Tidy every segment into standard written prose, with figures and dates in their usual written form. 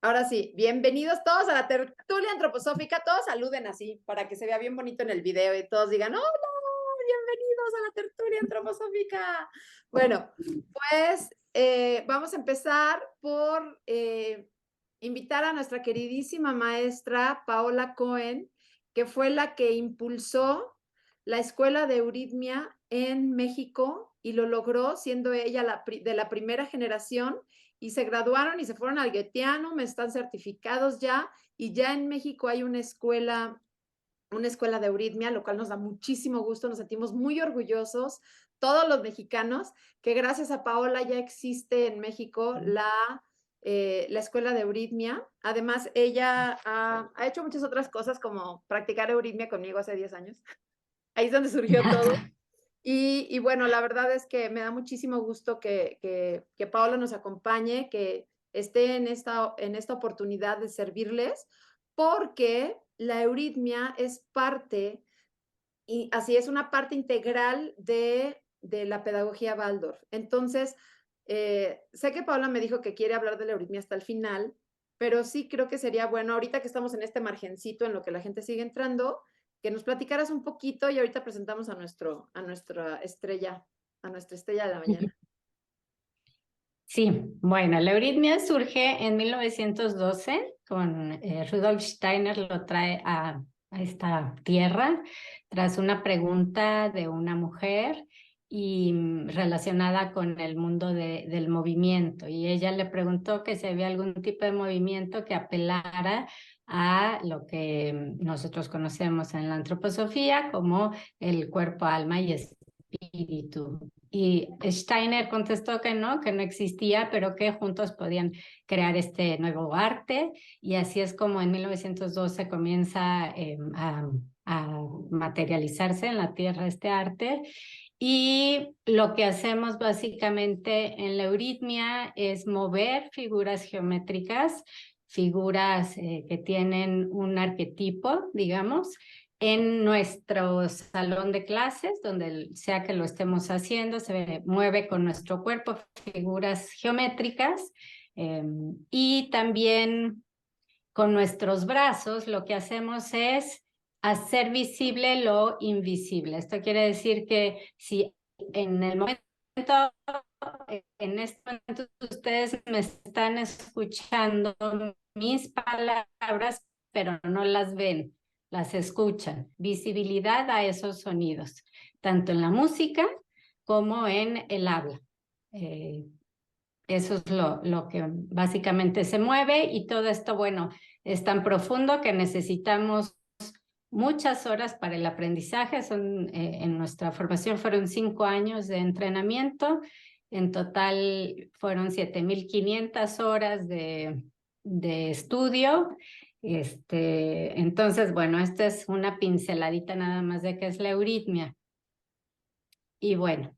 Ahora sí, bienvenidos todos a la tertulia antroposófica. Todos saluden así para que se vea bien bonito en el video y todos digan, hola, bienvenidos a la tertulia antroposófica. Bueno, pues vamos a empezar por invitar a nuestra queridísima maestra Paola Cohen, que fue la que impulsó la Escuela de Euritmia en México y lo logró siendo ella de la primera generación y se graduaron y se fueron al Goetheanum, están certificados ya y ya en México hay una escuela de euritmia, lo cual nos da muchísimo gusto, nos sentimos muy orgullosos, todos los mexicanos, que gracias a Paola ya existe en México la escuela de euritmia. Además, ella ha hecho muchas otras cosas como practicar euritmia conmigo hace 10 años. Ahí es donde surgió todo. Y bueno, la verdad es que me da muchísimo gusto que Paola nos acompañe, que esté en esta oportunidad de servirles, porque la euritmia es parte, y así es una parte integral de la pedagogía Waldorf. Entonces, sé que Paola me dijo que quiere hablar de la euritmia hasta el final, pero sí creo que sería bueno, ahorita que estamos en este margencito en lo que la gente sigue entrando, que nos platicaras un poquito y ahorita presentamos a nuestra estrella de la mañana. Sí, bueno, la euritmia surge en 1912 con Rudolf Steiner, lo trae a esta tierra tras una pregunta de una mujer y relacionada con el mundo del movimiento. Y ella le preguntó que si había algún tipo de movimiento que apelara a lo que nosotros conocemos en la antroposofía como el cuerpo, alma y espíritu. Y Steiner contestó que no existía, pero que juntos podían crear este nuevo arte. Y así es como en 1912 comienza a materializarse en la Tierra este arte. Y lo que hacemos básicamente en la euritmia es mover figuras geométricas, figuras que tienen un arquetipo, digamos, en nuestro salón de clases, donde sea que lo estemos haciendo, se mueve con nuestro cuerpo figuras geométricas y también con nuestros brazos lo que hacemos es hacer visible lo invisible. Esto quiere decir que si en el momento, en este momento ustedes me están escuchando mis palabras, pero no las ven, las escuchan. Visibilidad a esos sonidos, tanto en la música como en el habla. Eso es lo que básicamente se mueve y todo esto, bueno, es tan profundo que necesitamos muchas horas para el aprendizaje. En nuestra formación fueron 5 años de entrenamiento. En total fueron 7,500 horas de estudio. Entonces, bueno, esta es una pinceladita nada más de qué es la euritmia. Y bueno,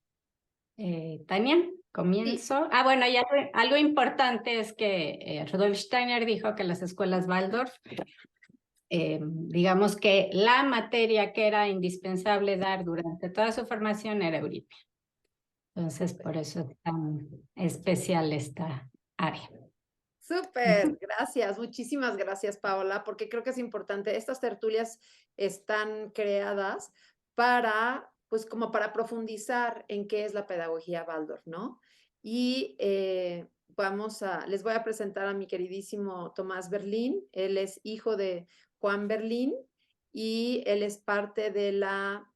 Tania, comienzo. Sí. Bueno, y algo importante es que Rudolf Steiner dijo que las escuelas Waldorf, digamos que la materia que era indispensable dar durante toda su formación era euritmia. Entonces, por eso es tan especial esta área. Súper, gracias, muchísimas gracias, Paola, porque creo que es importante. Estas tertulias están creadas para, pues, como para profundizar en qué es la pedagogía Waldorf, ¿no? Y les voy a presentar a mi queridísimo Tomás Berlín. Él es hijo de Juan Berlín y él es parte de la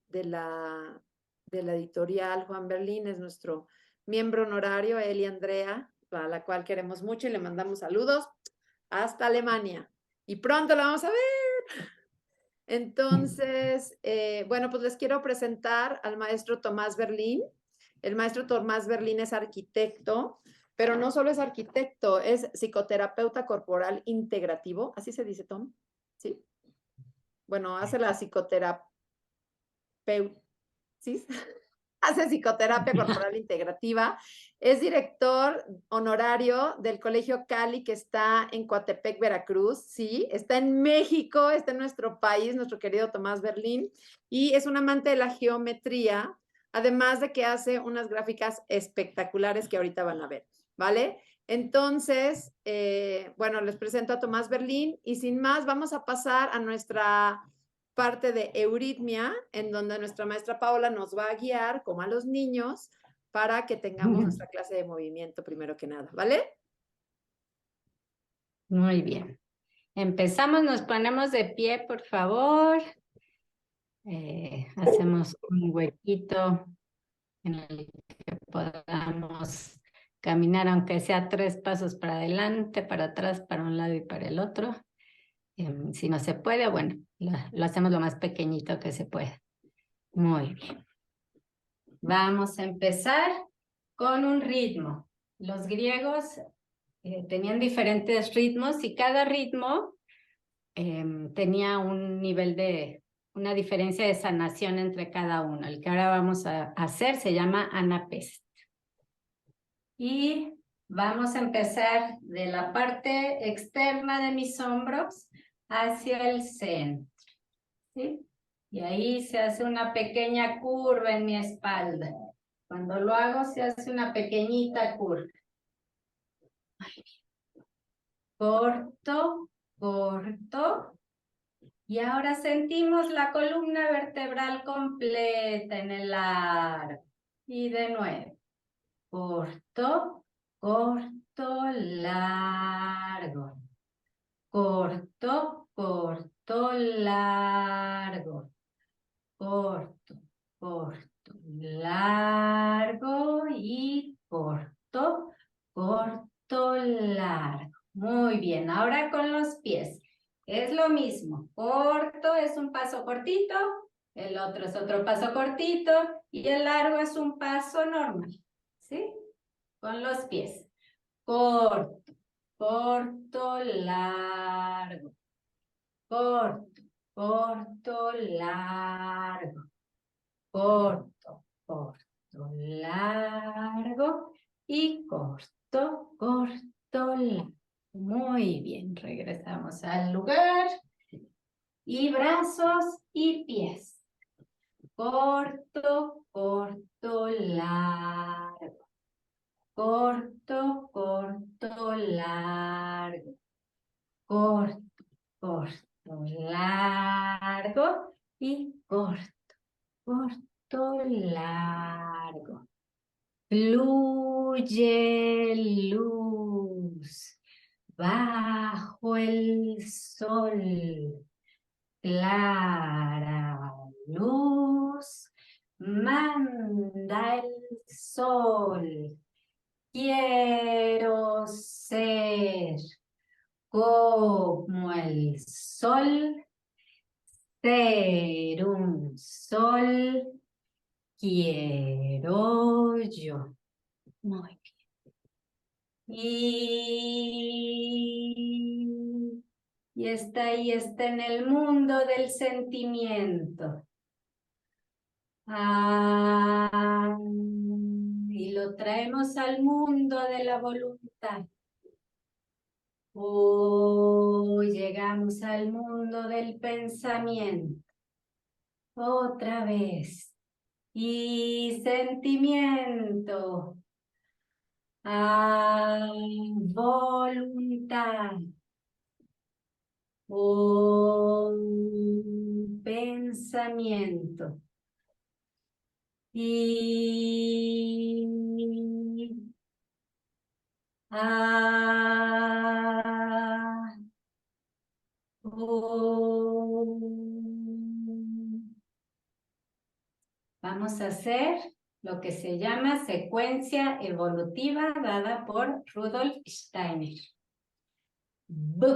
editorial Juan Berlín, es nuestro miembro honorario, él y Andrea, a la cual queremos mucho y le mandamos saludos hasta Alemania. Y pronto la vamos a ver. Entonces, bueno, pues les quiero presentar al maestro Tomás Berlín. El maestro Tomás Berlín es arquitecto, pero no solo es arquitecto, es psicoterapeuta corporal integrativo. ¿Así se dice, Tom? Sí. Bueno, hace la psicoterapia. ¿Sí? Hace psicoterapia corporal integrativa, es director honorario del Colegio Cali, que está en Coatepec, Veracruz, sí, está en México, está en nuestro país, nuestro querido Tomás Berlín, y es un amante de la geometría, además de que hace unas gráficas espectaculares que ahorita van a ver, ¿vale? Entonces, bueno, les presento a Tomás Berlín y sin más vamos a pasar a nuestra parte de euritmia, en donde nuestra maestra Paola nos va a guiar, como a los niños, para que tengamos nuestra clase de movimiento primero que nada, ¿vale? Muy bien. Empezamos, nos ponemos de pie, por favor. Hacemos un huequito en el que podamos caminar, aunque sea 3 pasos para adelante, para atrás, para un lado y para el otro. Si no se puede, bueno, lo hacemos lo más pequeñito que se pueda. Muy bien. Vamos a empezar con un ritmo. Los griegos tenían diferentes ritmos y cada ritmo tenía un nivel de, una diferencia de sanación entre cada uno. El que ahora vamos a hacer se llama Anapest. Y vamos a empezar de la parte externa de mis hombros hacia el centro, ¿sí? Y ahí se hace una pequeña curva en mi espalda. Cuando lo hago se hace una pequeñita curva. Corto, corto. Y ahora sentimos la columna vertebral completa en el largo. Y de nuevo. Corto, corto, largo. Corto, corto, largo. Corto, corto, largo y corto, corto, largo. Muy bien, ahora con los pies. Es lo mismo. Corto es un paso cortito, el otro es otro paso cortito y el largo es un paso normal. ¿Sí? Con los pies. Corto, corto, largo. Corto, corto, largo. Corto, corto, largo y corto, corto, largo. Muy bien, regresamos al lugar. Y brazos y pies. Corto, corto, largo. Corto, corto, largo. Corto, corto, largo y corto, corto, largo. Fluye luz bajo el sol. Clara luz manda el sol. Quiero ser como el sol, ser un sol, quiero yo. Muy bien. Y está ahí, está en el mundo del sentimiento. Y lo traemos al mundo de la voluntad. Llegamos al mundo del pensamiento. Otra vez. Y sentimiento. Voluntad. Pensamiento. Y vamos a hacer lo que se llama secuencia evolutiva dada por Rudolf Steiner. B.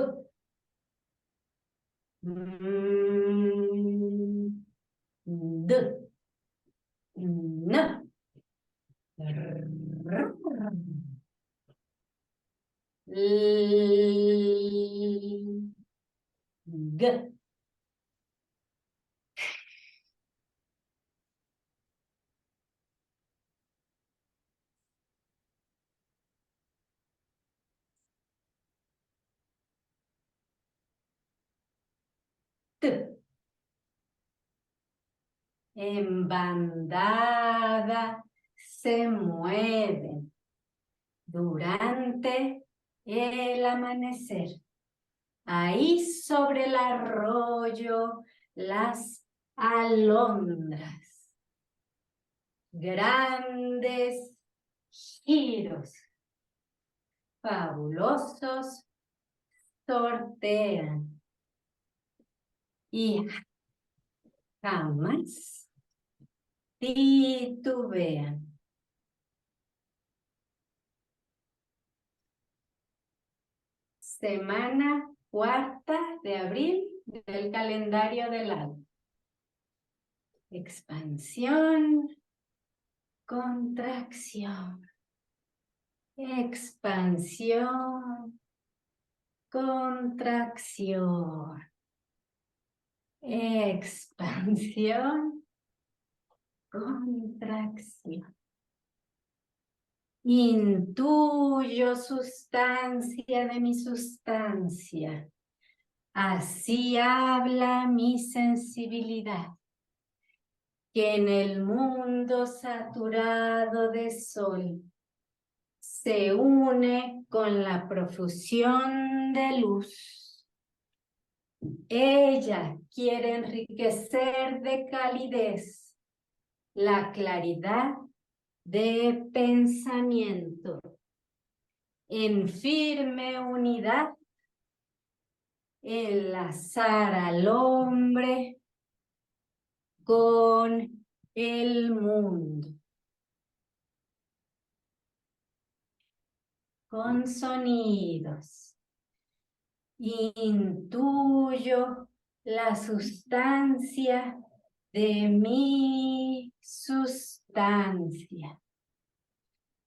D. N. G. T. En bandada se mueven durante el amanecer. Ahí sobre el arroyo, las alondras, grandes giros, fabulosos, sortean y jamás titubean. Semana 4 de abril del calendario del año. Expansión, contracción, expansión, contracción, expansión, contracción. Intuyo sustancia de mi sustancia. Así habla mi sensibilidad, que en el mundo saturado de sol se une con la profusión de luz. Ella quiere enriquecer de calidez la claridad de pensamiento en firme unidad, enlazar al hombre con el mundo. Con sonidos. Intuyo la sustancia de mi sustancia.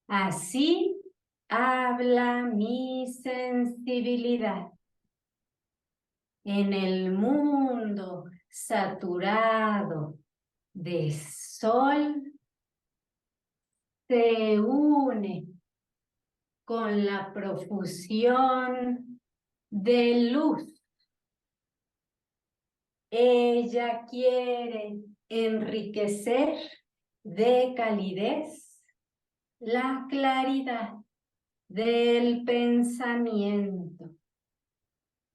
Así habla mi sensibilidad. En el mundo saturado de sol, se une con la profusión de luz. Ella quiere enriquecer de calidez la claridad del pensamiento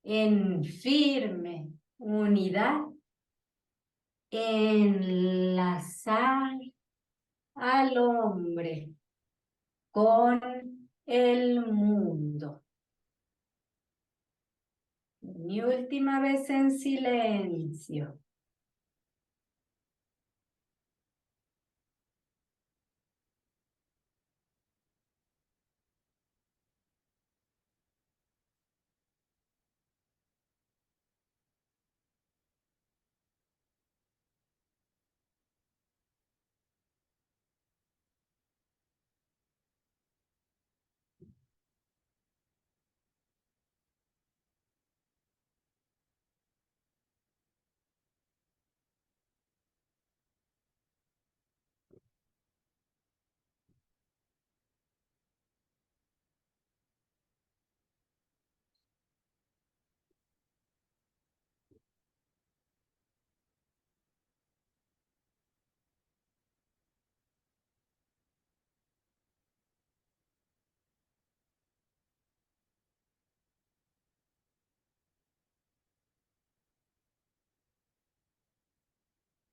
en firme unidad, enlazar al hombre con el mundo. Mi última vez en silencio.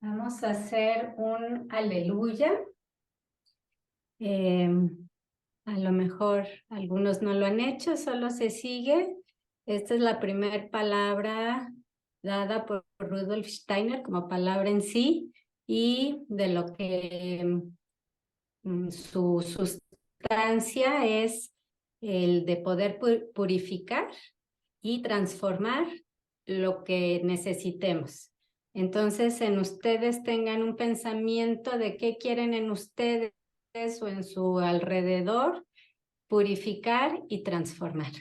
Vamos a hacer un aleluya. A lo mejor algunos no lo han hecho, solo se sigue. Esta es la primera palabra dada por Rudolf Steiner como palabra en sí y de lo que su sustancia es el de poder purificar y transformar lo que necesitemos. Entonces, en ustedes tengan un pensamiento de qué quieren en ustedes o en su alrededor, purificar y transformar.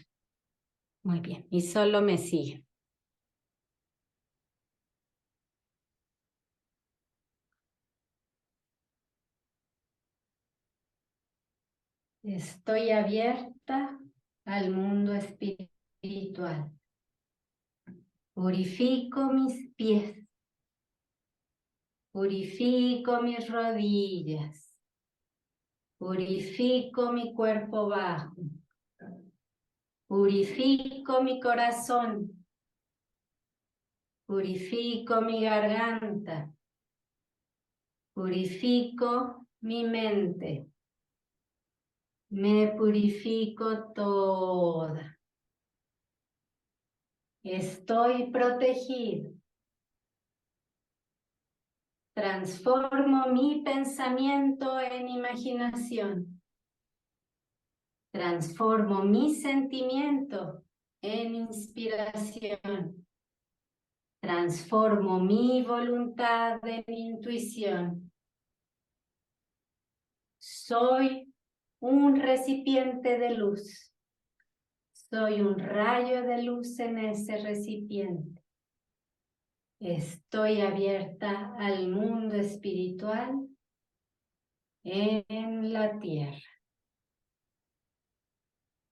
Muy bien, y solo me siguen. Estoy abierta al mundo espiritual. Purifico mis pies. Purifico mis rodillas. Purifico mi cuerpo bajo. Purifico mi corazón. Purifico mi garganta. Purifico mi mente. Me purifico toda. Estoy protegido. Transformo mi pensamiento en imaginación. Transformo mi sentimiento en inspiración. Transformo mi voluntad en intuición. Soy un recipiente de luz. Soy un rayo de luz en ese recipiente. Estoy abierta al mundo espiritual en la tierra.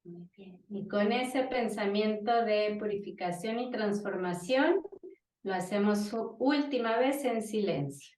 Muy bien. Y con ese pensamiento de purificación y transformación, lo hacemos última vez en silencio.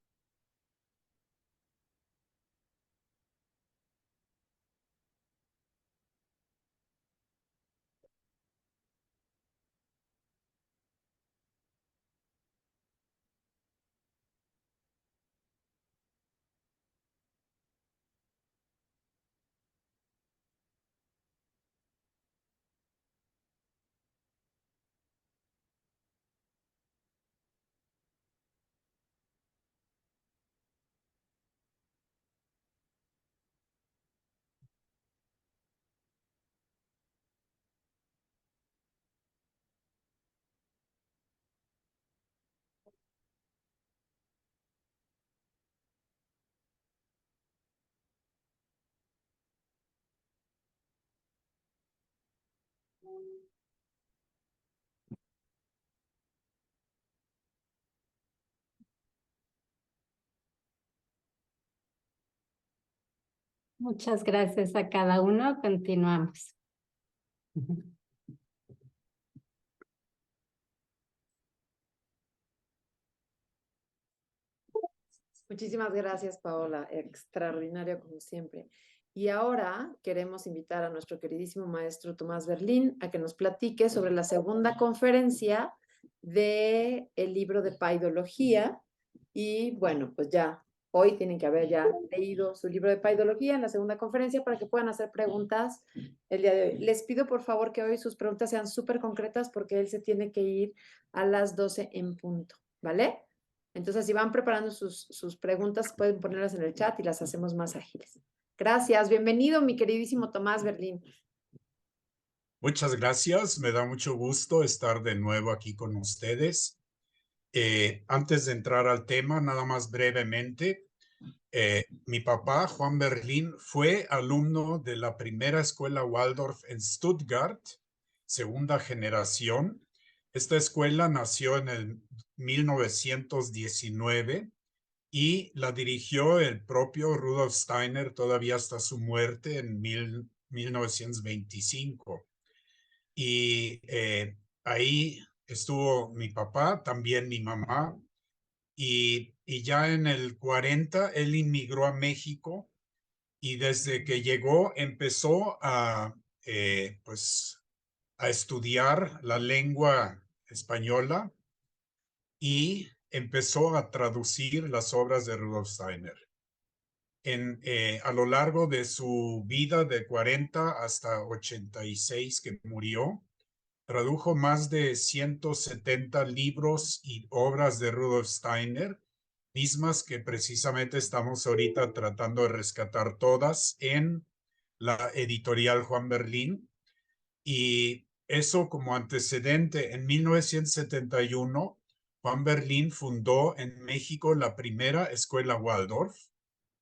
Muchas gracias a cada uno. Continuamos. Muchísimas gracias, Paola. Extraordinario como siempre. Y ahora queremos invitar a nuestro queridísimo maestro Tomás Berlín a que nos platique sobre la segunda conferencia del libro de Paidología. Y bueno, pues ya hoy tienen que haber ya leído su libro de Paidología en la segunda conferencia para que puedan hacer preguntas el día de hoy. Les pido por favor que hoy sus preguntas sean súper concretas porque él se tiene que ir a las 12 en punto, ¿vale? Entonces, si van preparando sus preguntas, pueden ponerlas en el chat y las hacemos más ágiles. Gracias. Bienvenido, mi queridísimo Tomás Berlín. Muchas gracias. Me da mucho gusto estar de nuevo aquí con ustedes. Antes de entrar al tema, nada más brevemente, mi papá, Juan Berlín, fue alumno de la primera escuela Waldorf en Stuttgart, segunda generación. Esta escuela nació en el 1919 y la dirigió el propio Rudolf Steiner todavía hasta su muerte en 1925. Y ahí estuvo mi papá, también mi mamá, y ya en el 40 él inmigró a México y desde que llegó empezó pues, a estudiar la lengua española y empezó a traducir las obras de Rudolf Steiner. A lo largo de su vida de 40 hasta 86 que murió, tradujo más de 170 libros y obras de Rudolf Steiner, mismas que precisamente estamos ahorita tratando de rescatar todas en la editorial Juan Berlín. Y eso como antecedente, en 1971, Juan Berlín fundó en México la primera escuela Waldorf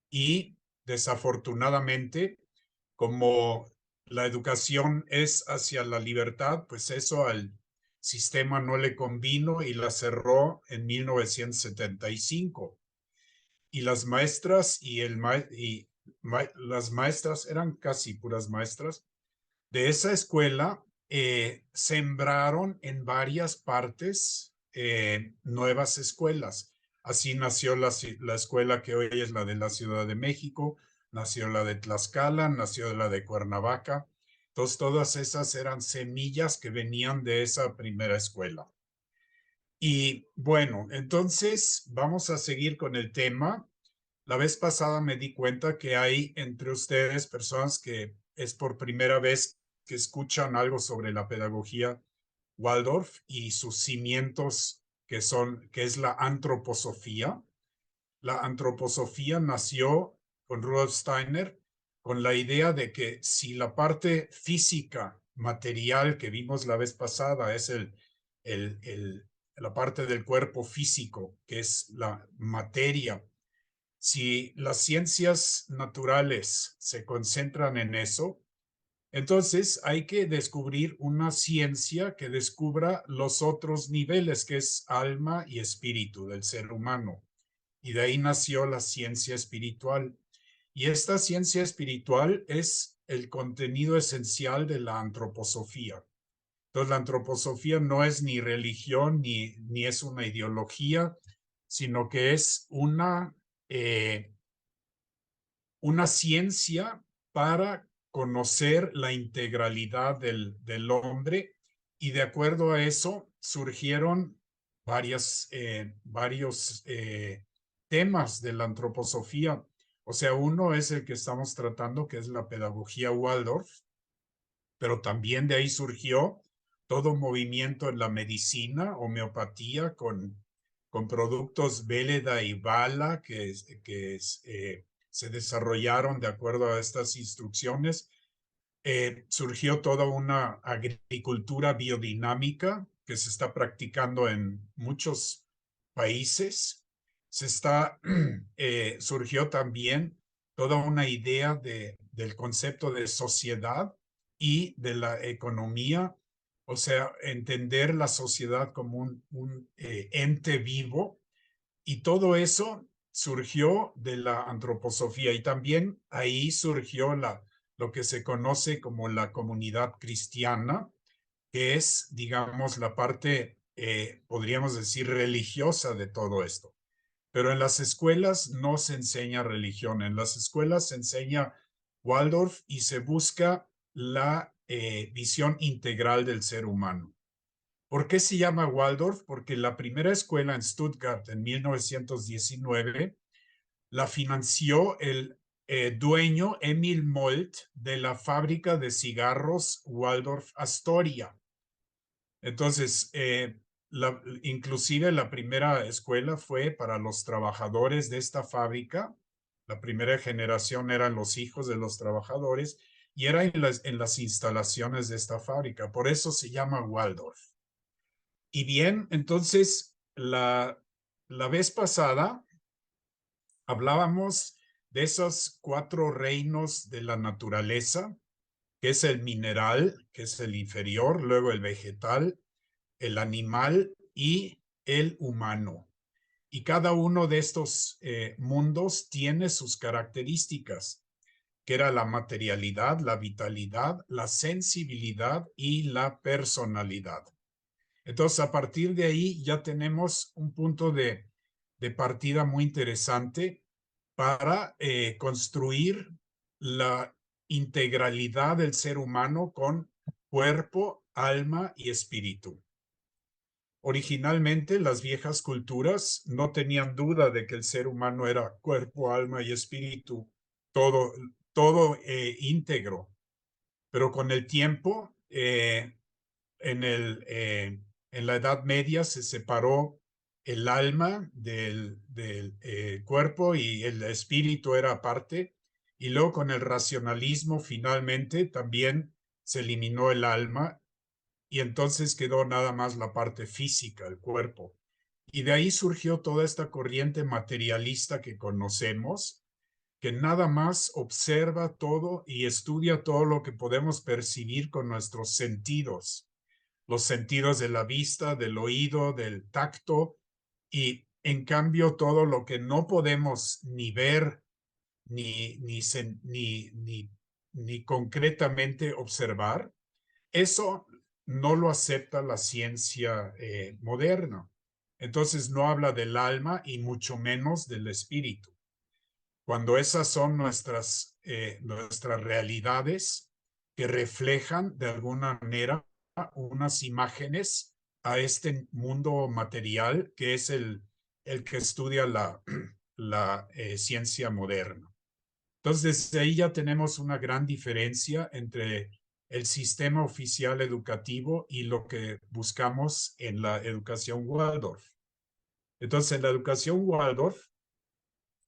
y desafortunadamente, como la educación es hacia la libertad, pues eso al sistema no le convino y la cerró en 1975. Y las maestras las maestras eran casi puras maestras de esa escuela, sembraron en varias partes nuevas escuelas. Así nació la escuela que hoy es la de la Ciudad de México, nació la de Tlaxcala, nació la de Cuernavaca. Entonces, todas esas eran semillas que venían de esa primera escuela. Y bueno, entonces vamos a seguir con el tema. La vez pasada me di cuenta que hay entre ustedes personas que es por primera vez que escuchan algo sobre la pedagogía Waldorf y sus cimientos que es la antroposofía. La antroposofía nació con Rudolf Steiner con la idea de que si la parte física, material que vimos la vez pasada es la parte del cuerpo físico, que es la materia, si las ciencias naturales se concentran en eso, entonces hay que descubrir una ciencia que descubra los otros niveles, que es alma y espíritu del ser humano. Y de ahí nació la ciencia espiritual. Y esta ciencia espiritual es el contenido esencial de la antroposofía. Entonces, la antroposofía no es ni religión ni es una ideología, sino que es una ciencia para conocer la integralidad del hombre, y de acuerdo a eso surgieron varios temas de la antroposofía. O sea, uno es el que estamos tratando, que es la pedagogía Waldorf, pero también de ahí surgió todo un movimiento en la medicina, homeopatía, con productos Véleda y Bala se desarrollaron de acuerdo a estas instrucciones. Surgió toda una agricultura biodinámica que se está practicando en muchos países. Surgió también toda una idea del concepto de sociedad y de la economía, o sea, entender la sociedad como un ente vivo, y todo eso surgió de la antroposofía, y también ahí surgió lo que se conoce como la comunidad cristiana, que es, digamos, la parte, podríamos decir, religiosa de todo esto. Pero en las escuelas no se enseña religión, en las escuelas se enseña Waldorf y se busca la visión integral del ser humano. ¿Por qué se llama Waldorf? Porque la primera escuela en Stuttgart en 1919 la financió el dueño Emil Molt de la fábrica de cigarros Waldorf Astoria. Entonces, inclusive la primera escuela fue para los trabajadores de esta fábrica. La primera generación eran los hijos de los trabajadores y era en las instalaciones de esta fábrica. Por eso se llama Waldorf. Y bien, entonces, la vez pasada hablábamos de esos 4 reinos de la naturaleza, que es el mineral, que es el inferior, luego el vegetal, el animal y el humano. Y cada uno de estos mundos tiene sus características, que era la materialidad, la vitalidad, la sensibilidad y la personalidad. Entonces, a partir de ahí ya tenemos un punto de partida muy interesante para construir la integralidad del ser humano con cuerpo, alma y espíritu. Originalmente, las viejas culturas no tenían duda de que el ser humano era cuerpo, alma y espíritu, todo íntegro. Pero con el tiempo, en la Edad Media se separó el alma del cuerpo y el espíritu era aparte, y luego con el racionalismo finalmente también se eliminó el alma y entonces quedó nada más la parte física, el cuerpo. Y de ahí surgió toda esta corriente materialista que conocemos, que nada más observa todo y estudia todo lo que podemos percibir con nuestros sentidos, los sentidos de la vista, del oído, del tacto, y en cambio todo lo que no podemos ni ver ni concretamente observar, eso no lo acepta la ciencia moderna. Entonces no habla del alma y mucho menos del espíritu. cuando esas son nuestras realidades que reflejan de alguna manera unas imágenes a este mundo material que es el que estudia la ciencia moderna. Entonces, desde ahí ya tenemos una gran diferencia entre el sistema oficial educativo y lo que buscamos en la educación Waldorf. Entonces, en la educación Waldorf,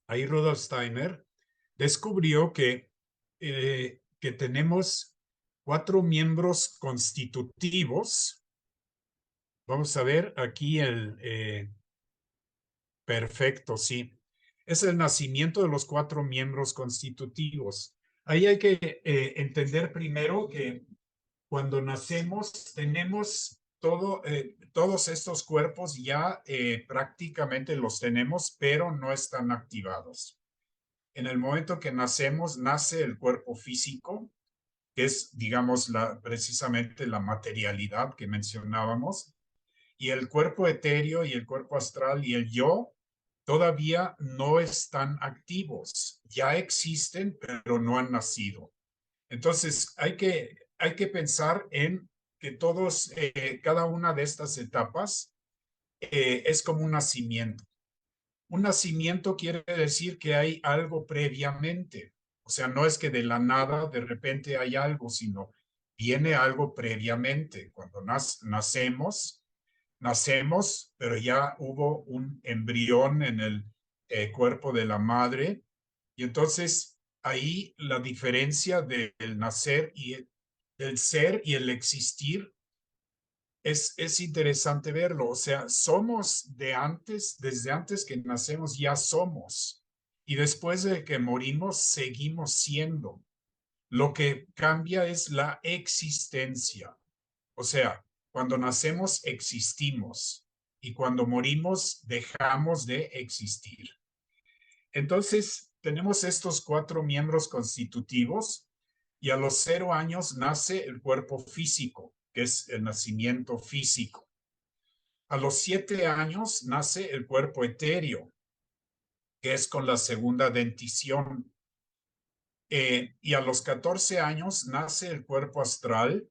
ahí Rudolf Steiner descubrió que tenemos 4 miembros constitutivos. Vamos a ver aquí perfecto, sí. Es el nacimiento de los 4 miembros constitutivos. Ahí hay que entender primero que cuando nacemos tenemos todos estos cuerpos ya prácticamente los tenemos, pero no están activados. En el momento que nacemos, nace el cuerpo físico, que es, digamos, precisamente la materialidad que mencionábamos, y el cuerpo etéreo y el cuerpo astral y el yo todavía no están activos. Ya existen, pero no han nacido. Entonces, hay que pensar en que cada una de estas etapas es como un nacimiento. Un nacimiento quiere decir que hay algo previamente. O sea, no es que de la nada de repente hay algo, sino viene algo previamente. Cuando nacemos, pero ya hubo un embrión en el cuerpo de la madre. Y entonces ahí la diferencia del nacer y del ser y el existir es interesante verlo. O sea, somos desde antes que nacemos ya somos. Y después de que morimos, seguimos siendo. Lo que cambia es la existencia. O sea, cuando nacemos existimos y cuando morimos dejamos de existir. Entonces, tenemos estos 4 miembros constitutivos y a los 0 años nace el cuerpo físico, que es el nacimiento físico. A los 7 años nace el cuerpo etéreo, que es con la segunda dentición. Y a los 14 años nace el cuerpo astral,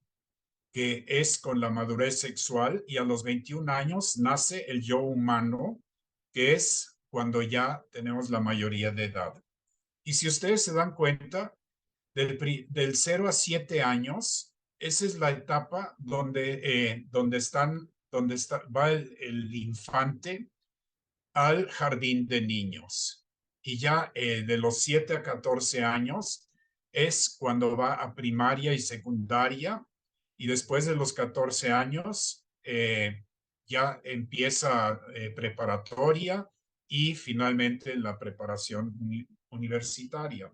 que es con la madurez sexual, y a los 21 años nace el yo humano, que es cuando ya tenemos la mayoría de edad. Y si ustedes se dan cuenta, del 0 a 7 años, esa es la etapa donde va el infante al jardín de niños. Y ya de los 7 a 14 años es cuando va a primaria y secundaria. Y después de los 14 años ya empieza preparatoria y finalmente la preparación universitaria.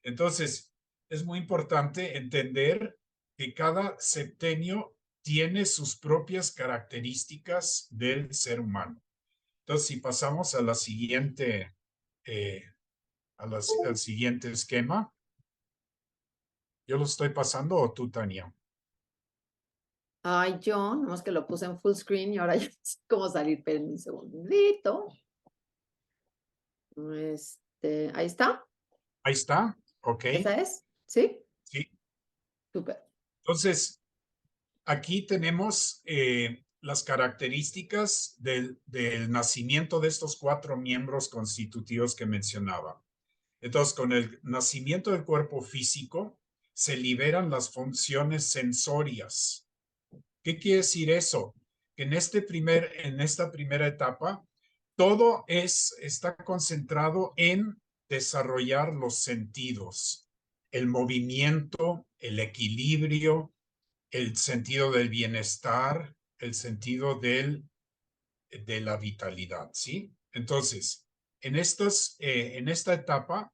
Entonces, es muy importante entender que cada septenio tiene sus propias características del ser humano. Entonces, si pasamos a la siguiente, al siguiente esquema, ¿yo lo estoy pasando o tú, Tania? Ay, yo, nomás que lo puse en full screen y ahora ya no sé cómo salir, pero un segundito. Ahí está. Ahí está, ok. ¿Esa es? ¿Sí? Sí. Súper. Entonces, aquí tenemos las características del nacimiento de estos 4 miembros constitutivos que mencionaba. Entonces, con el nacimiento del cuerpo físico, se liberan las funciones sensorias. ¿Qué quiere decir eso? Que en esta primera etapa, todo está concentrado en desarrollar los sentidos, el movimiento, el equilibrio, el sentido del bienestar, el sentido de la vitalidad, ¿sí? Entonces, en esta etapa,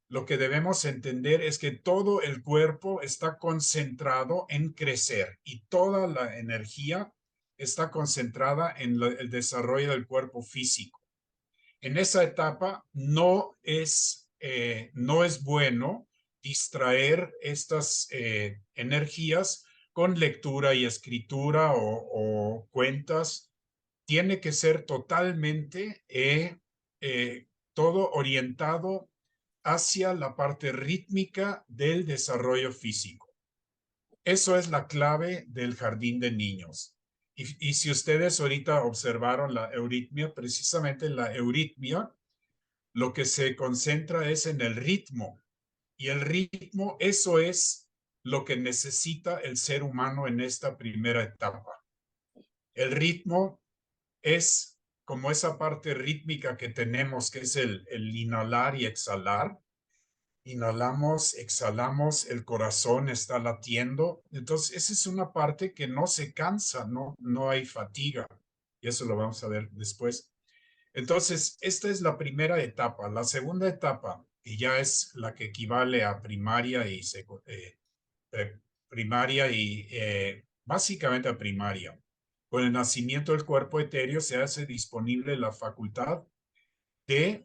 lo que debemos entender es que todo el cuerpo está concentrado en crecer y toda la energía está concentrada en el desarrollo del cuerpo físico. En esa etapa no es bueno distraer estas energías con lectura y escritura o cuentas. Tiene que ser totalmente todo orientado hacia la parte rítmica del desarrollo físico. Eso es la clave del jardín de niños. Y si ustedes ahorita observaron la euritmia, precisamente la euritmia, lo que se concentra es en el ritmo. Y el ritmo, eso es lo que necesita el ser humano en esta primera etapa. El ritmo es como esa parte rítmica que tenemos, que es el inhalar y exhalar. Inhalamos, exhalamos, el corazón está latiendo. Entonces, esa es una parte que no se cansa, no hay fatiga. Y eso lo vamos a ver después. Entonces, esta es la primera etapa. La segunda etapa, y ya es la que equivale a primaria y básicamente a primaria. Con el nacimiento del cuerpo etéreo se hace disponible la facultad de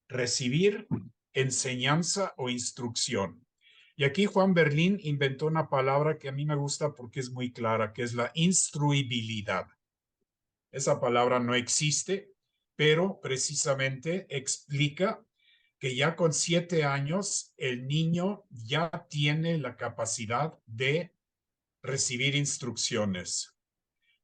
recibir enseñanza o instrucción. Y aquí Juan Berlín inventó una palabra que a mí me gusta porque es muy clara, que es la instruibilidad. Esa palabra no existe, pero precisamente explica que ya con 7 años el niño ya tiene la capacidad de recibir instrucciones,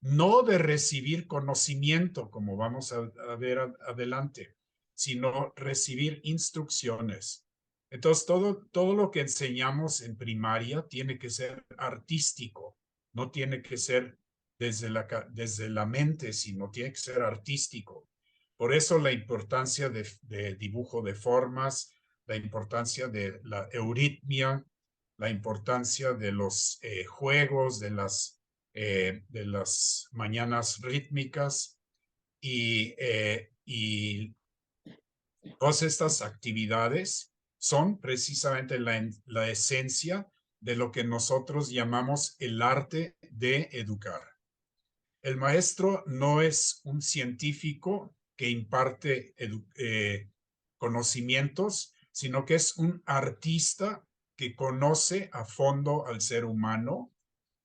no de recibir conocimiento, como vamos a ver adelante, sino recibir instrucciones. Entonces, todo lo que enseñamos en primaria tiene que ser artístico, no tiene que ser desde la mente, sino tiene que ser artístico. Por eso la importancia de dibujo de formas, la importancia de la euritmia, la importancia de los juegos, de las mañanas rítmicas y todas estas actividades son precisamente la esencia de lo que nosotros llamamos el arte de educar. El maestro no es un científico que imparte conocimientos, sino que es un artista que conoce a fondo al ser humano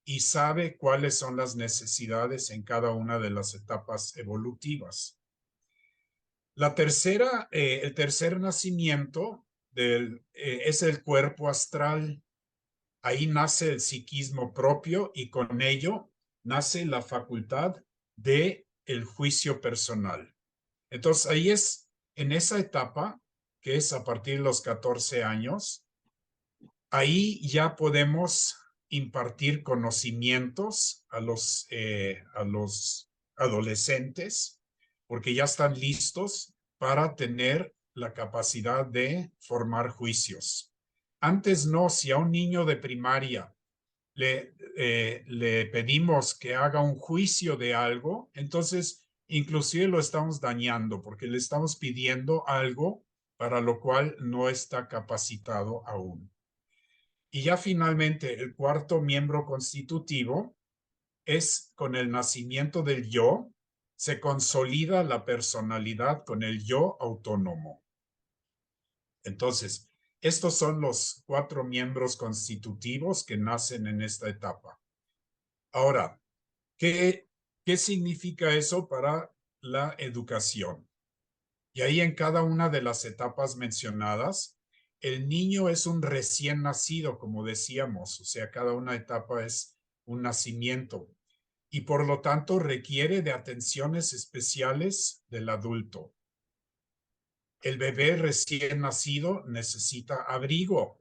y sabe cuáles son las necesidades en cada una de las etapas evolutivas. El tercer nacimiento es el cuerpo astral. Ahí nace el psiquismo propio y con ello nace la facultad de el juicio personal. Entonces ahí es, en esa etapa, que es a partir de los 14 años, ahí ya podemos impartir conocimientos a los adolescentes, porque ya están listos para tener la capacidad de formar juicios. Antes no, si a un niño de primaria le pedimos que haga un juicio de algo, entonces inclusive lo estamos dañando porque le estamos pidiendo algo para lo cual no está capacitado aún. Y ya finalmente el cuarto miembro constitutivo es con el nacimiento del yo, se consolida la personalidad con el yo autónomo. Entonces, estos son los 4 miembros constitutivos que nacen en esta etapa. Ahora, ¿qué significa eso para la educación? Y ahí en cada una de las etapas mencionadas, el niño es un recién nacido, como decíamos, o sea, cada una etapa es un nacimiento y por lo tanto requiere de atenciones especiales del adulto. El bebé recién nacido necesita abrigo.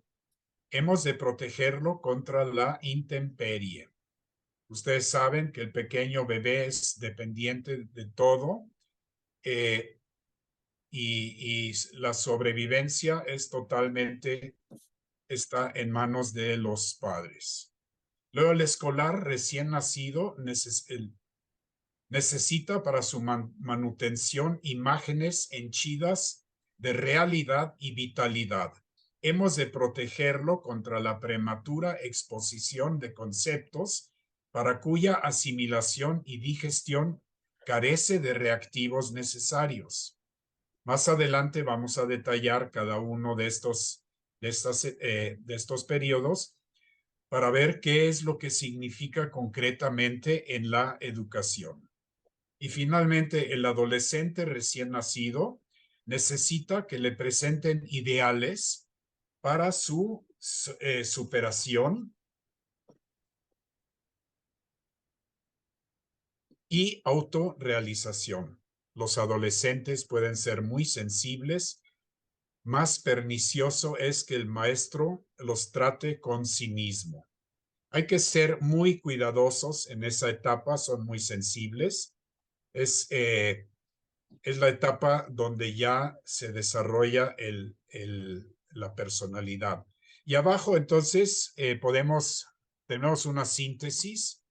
Hemos de protegerlo contra la intemperie. Ustedes saben que el pequeño bebé es dependiente de todo y la sobrevivencia está en manos de los padres. Luego el escolar recién nacido necesita para su manutención imágenes henchidas de realidad y vitalidad. Hemos de protegerlo contra la prematura exposición de conceptos para cuya asimilación y digestión carece de reactivos necesarios. Más adelante vamos a detallar cada uno de estos periodos para ver qué es lo que significa concretamente en la educación. Y finalmente, el adolescente recién nacido necesita que le presenten ideales para su superación y autorrealización. Los adolescentes pueden ser muy sensibles. Más pernicioso es que el maestro los trate con cinismo. Hay que ser muy cuidadosos en esa etapa, son muy sensibles. Es la etapa donde ya se desarrolla la personalidad. Y abajo, entonces, tenemos una síntesis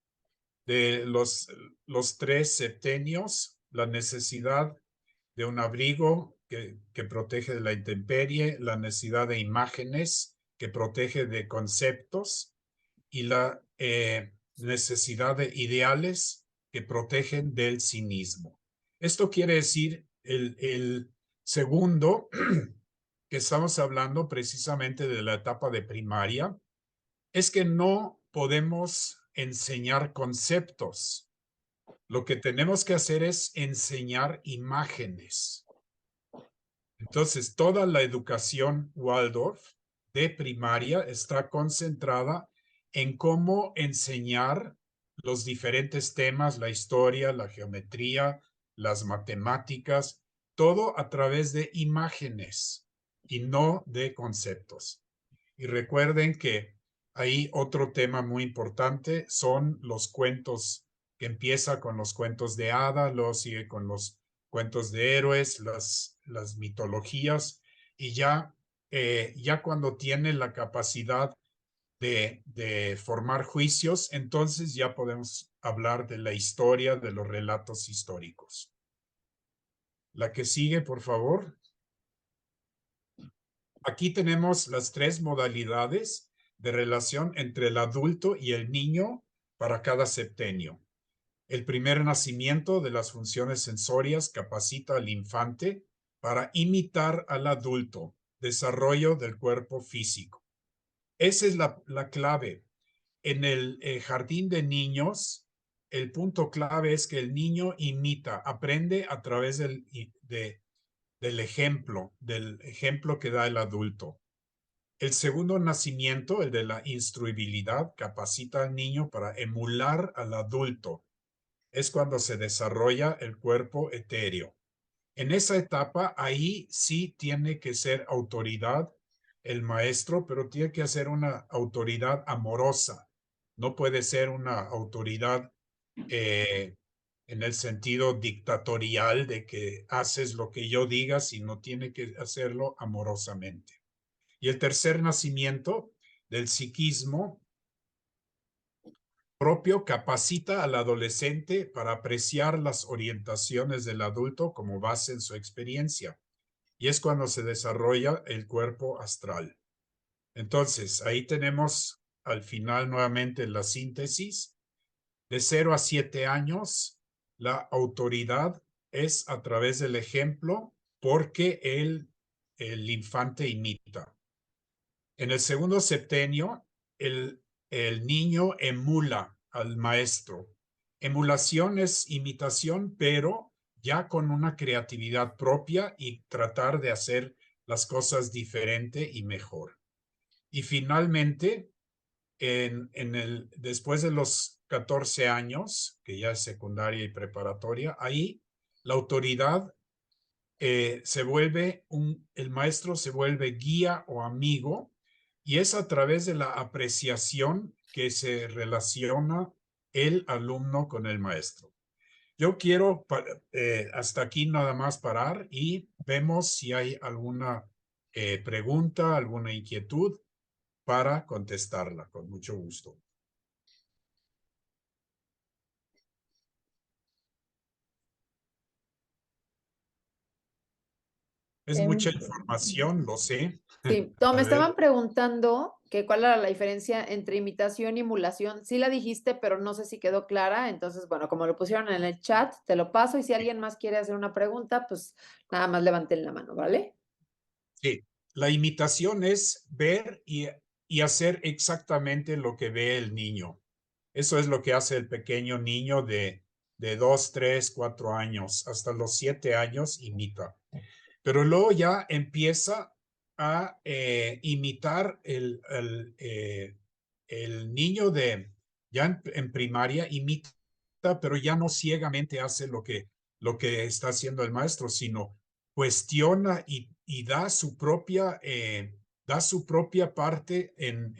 de los 3 septenios, la necesidad de un abrigo que protege de la intemperie, la necesidad de imágenes que protege de conceptos y la necesidad de ideales que protegen del cinismo. Esto quiere decir el segundo, que estamos hablando precisamente de la etapa de primaria, es que no podemos enseñar conceptos. Lo que tenemos que hacer es enseñar imágenes. Entonces, toda la educación Waldorf de primaria está concentrada en cómo enseñar los diferentes temas, la historia, la geometría, las matemáticas, todo a través de imágenes y no de conceptos. Y recuerden que ahí otro tema muy importante son los cuentos, que empieza con los cuentos de hadas, luego sigue con los cuentos de héroes, las mitologías, y ya cuando tiene la capacidad de formar juicios, entonces ya podemos hablar de la historia, de los relatos históricos. La que sigue, por favor. Aquí tenemos las 3 modalidades de relación entre el adulto y el niño para cada septenio. El primer nacimiento de las funciones sensorias capacita al infante para imitar al adulto, desarrollo del cuerpo físico. Esa es la clave. En el jardín de niños, el punto clave es que el niño imita, aprende a través del ejemplo que da el adulto. El segundo nacimiento, el de la instruibilidad, capacita al niño para emular al adulto. Es cuando se desarrolla el cuerpo etéreo. En esa etapa, ahí sí tiene que ser autoridad el maestro, pero tiene que ser una autoridad amorosa. No puede ser una autoridad en el sentido dictatorial de que haces lo que yo diga, sino tiene que hacerlo amorosamente. Y el tercer nacimiento del psiquismo propio capacita al adolescente para apreciar las orientaciones del adulto como base en su experiencia. Y es cuando se desarrolla el cuerpo astral. Entonces, ahí tenemos al final nuevamente la síntesis. De 0 a 7 años, la autoridad es a través del ejemplo porque el infante imita. En el segundo septenio, el niño emula al maestro. Emulación es imitación, pero ya con una creatividad propia y tratar de hacer las cosas diferente y mejor. Y finalmente, después de los 14 años, que ya es secundaria y preparatoria, ahí la autoridad el maestro se vuelve guía o amigo, y es a través de la apreciación que se relaciona el alumno con el maestro. Yo quiero hasta aquí nada más parar y vemos si hay alguna pregunta, alguna inquietud para contestarla con mucho gusto. Es mucha información, lo sé. Sí, me estaban preguntando que cuál era la diferencia entre imitación y emulación. Sí la dijiste, pero no sé si quedó clara. Entonces, bueno, como lo pusieron en el chat, te lo paso y si alguien más quiere hacer una pregunta, pues nada más levanten la mano, ¿vale? Sí, la imitación es ver y hacer exactamente lo que ve el niño. Eso es lo que hace el pequeño niño de 2, 3, 4 años. Hasta los 7 años imita. pero luego ya empieza a imitar el niño ya en primaria, imita, pero ya no ciegamente hace lo que está haciendo el maestro, sino cuestiona y da su propia parte en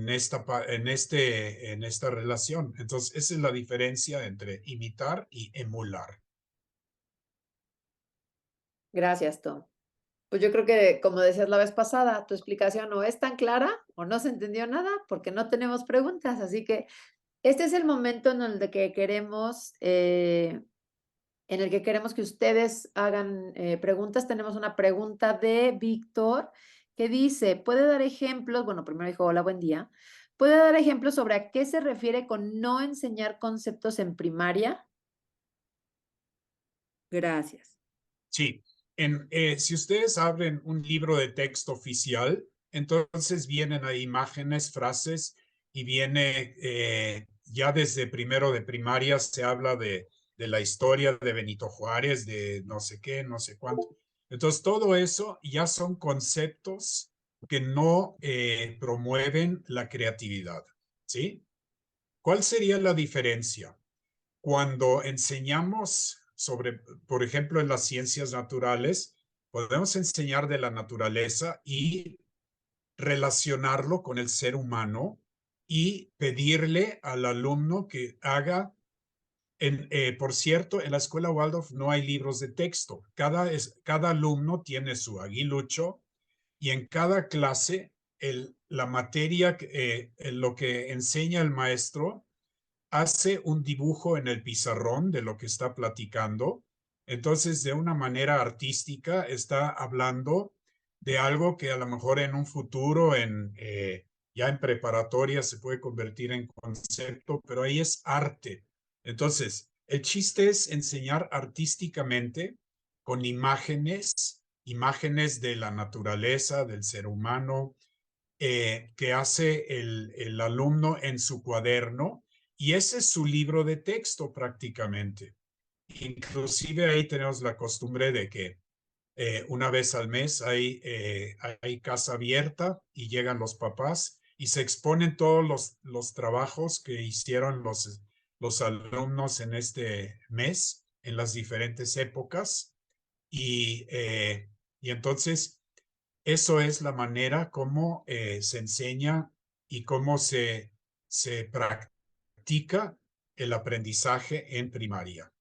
esta relación. Entonces, esa es la diferencia entre imitar y emular. Gracias, Tom. Pues yo creo que, como decías la vez pasada, tu explicación o es tan clara o no se entendió nada porque no tenemos preguntas. Así que este es el momento en el que queremos, que ustedes hagan preguntas. Tenemos una pregunta de Víctor que dice, ¿puede dar ejemplos? Bueno, primero dijo, hola, buen día. ¿Puede dar ejemplos sobre a qué se refiere con no enseñar conceptos en primaria? Gracias. Sí, si ustedes abren un libro de texto oficial, entonces vienen ahí imágenes, frases, y viene ya desde primero de primaria se habla de la historia de Benito Juárez, de no sé qué, no sé cuánto. Entonces, todo eso ya son conceptos que no promueven la creatividad, ¿sí? ¿Cuál sería la diferencia? Cuando enseñamos sobre, por ejemplo, en las ciencias naturales, podemos enseñar de la naturaleza y relacionarlo con el ser humano y pedirle al alumno que haga, por cierto, en la escuela Waldorf no hay libros de texto. Cada alumno tiene su aguilucho y en cada clase la materia, lo que enseña el maestro, hace un dibujo en el pizarrón de lo que está platicando. Entonces, de una manera artística, está hablando de algo que a lo mejor en un futuro, ya en preparatoria, se puede convertir en concepto, pero ahí es arte. Entonces, el chiste es enseñar artísticamente con imágenes de la naturaleza, del ser humano, que hace el alumno en su cuaderno, y ese es su libro de texto prácticamente. Inclusive ahí tenemos la costumbre de que una vez al mes hay casa abierta y llegan los papás y se exponen todos los trabajos que hicieron los alumnos en este mes, en las diferentes épocas. Y entonces eso es la manera como se enseña y cómo se practica el aprendizaje en primaria.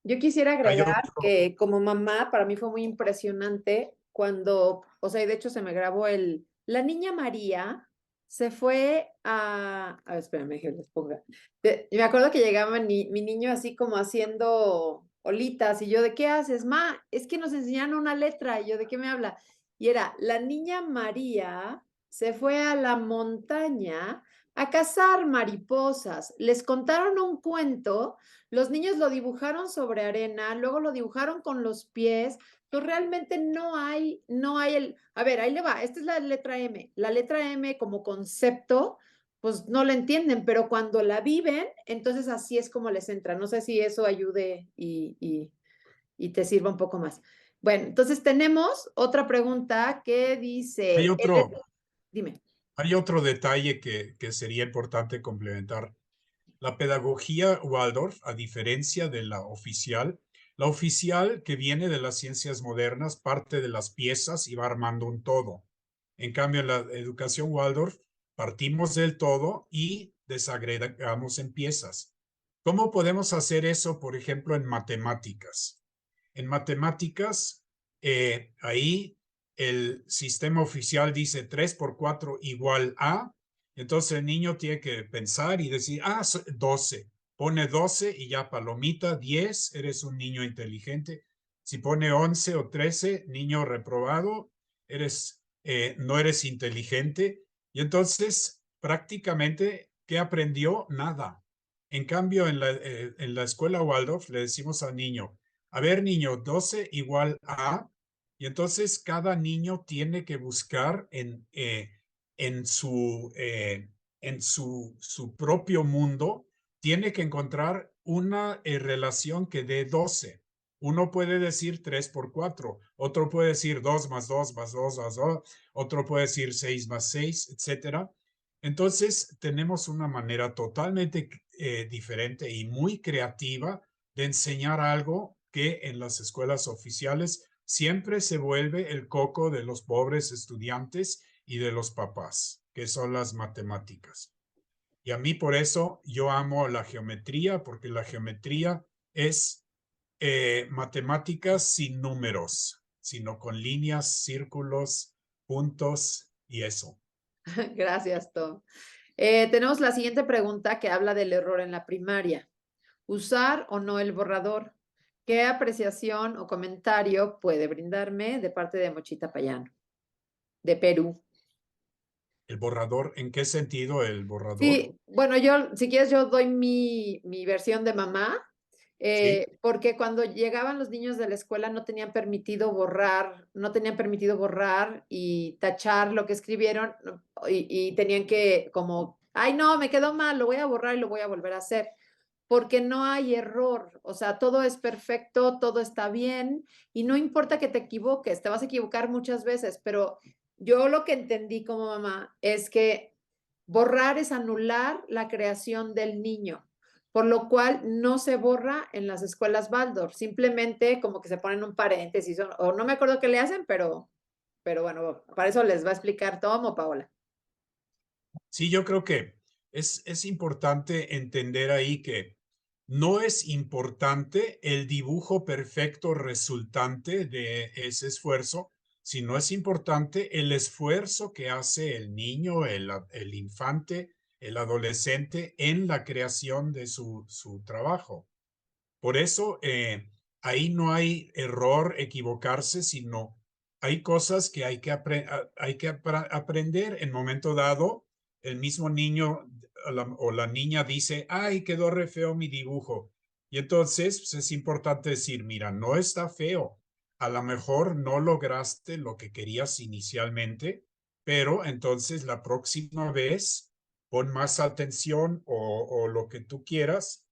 Yo quisiera Hay agregar otro, que como mamá, para mí fue muy impresionante cuando, o sea, y de hecho se me grabó la niña María se fue a ver, espérame, que les ponga. Me acuerdo que llegaba mi niño así como haciendo olitas y yo, ¿de qué haces? Ma, es que nos enseñaron una letra y yo, ¿de qué me habla? Y era, la niña María se fue a la montaña a cazar mariposas. Les contaron un cuento. Los niños lo dibujaron sobre arena, luego lo dibujaron con los pies. Entonces realmente a ver, ahí le va, esta es la letra M. La letra M como concepto, pues no la entienden, pero cuando la viven, entonces así es como les entra. No sé si eso ayude y te sirva un poco más. Bueno, entonces tenemos otra pregunta que hay dice, otro, dime. hay otro detalle que sería importante complementar. La pedagogía Waldorf, a diferencia de la oficial que viene de las ciencias modernas parte de las piezas y va armando un todo. En cambio, en la educación Waldorf partimos del todo y desagregamos en piezas. ¿Cómo podemos hacer eso, por ejemplo, en matemáticas? En matemáticas, ahí el sistema oficial dice 3 por 4 igual a, entonces el niño tiene que pensar y decir, 12. Pone 12 y ya palomita, 10, eres un niño inteligente. Si pone 11 o 13, niño reprobado, no eres inteligente. Y entonces, prácticamente, ¿qué aprendió? Nada. En cambio, en la escuela Waldorf le decimos al niño, a ver, niño, 12 igual a, y entonces cada niño tiene que buscar en su propio mundo, tiene que encontrar una relación que dé 12. Uno puede decir 3 por 4, otro puede decir 2 más 2 más 2 más 2, otro puede decir 6 más 6, etcétera. Entonces, tenemos una manera totalmente diferente y muy creativa de enseñar algo que en las escuelas oficiales siempre se vuelve el coco de los pobres estudiantes y de los papás, que son las matemáticas. Y a mí por eso yo amo la geometría, porque la geometría es matemáticas sin números, sino con líneas, círculos, puntos y eso. Gracias, Tom. Tenemos la siguiente pregunta que habla del error en la primaria. ¿Usar o no el borrador? ¿Qué apreciación o comentario puede brindarme de parte de Mochita Payano, de Perú? ¿El borrador? ¿En qué sentido el borrador? Sí, bueno, yo, si quieres, yo doy mi versión de mamá, Sí. porque cuando llegaban los niños de la escuela no tenían permitido borrar y tachar lo que escribieron y tenían que como, ay, no, me quedó mal, lo voy a borrar y lo voy a volver a hacer, porque no hay error, o sea, todo es perfecto, todo está bien y no importa que te equivoques, te vas a equivocar muchas veces, pero yo lo que entendí como mamá es que borrar es anular la creación del niño, por lo cual no se borra en las escuelas Waldorf, simplemente como que se ponen un paréntesis, o no me acuerdo qué le hacen, pero bueno, para eso les va a explicar Tom o Paola. Sí, yo creo que es importante entender ahí que no es importante el dibujo perfecto resultante de ese esfuerzo, sino es importante el esfuerzo que hace el niño, el infante, el adolescente en la creación de su trabajo. Por eso ahí no hay error, equivocarse, sino hay cosas que hay que, aprender en momento dado. El mismo niño o la niña dice, ay, quedó re feo mi dibujo. Y entonces pues, es importante decir, mira, no está feo. A lo mejor no lograste lo que querías inicialmente, pero entonces la próxima vez pon más atención o lo que tú quieras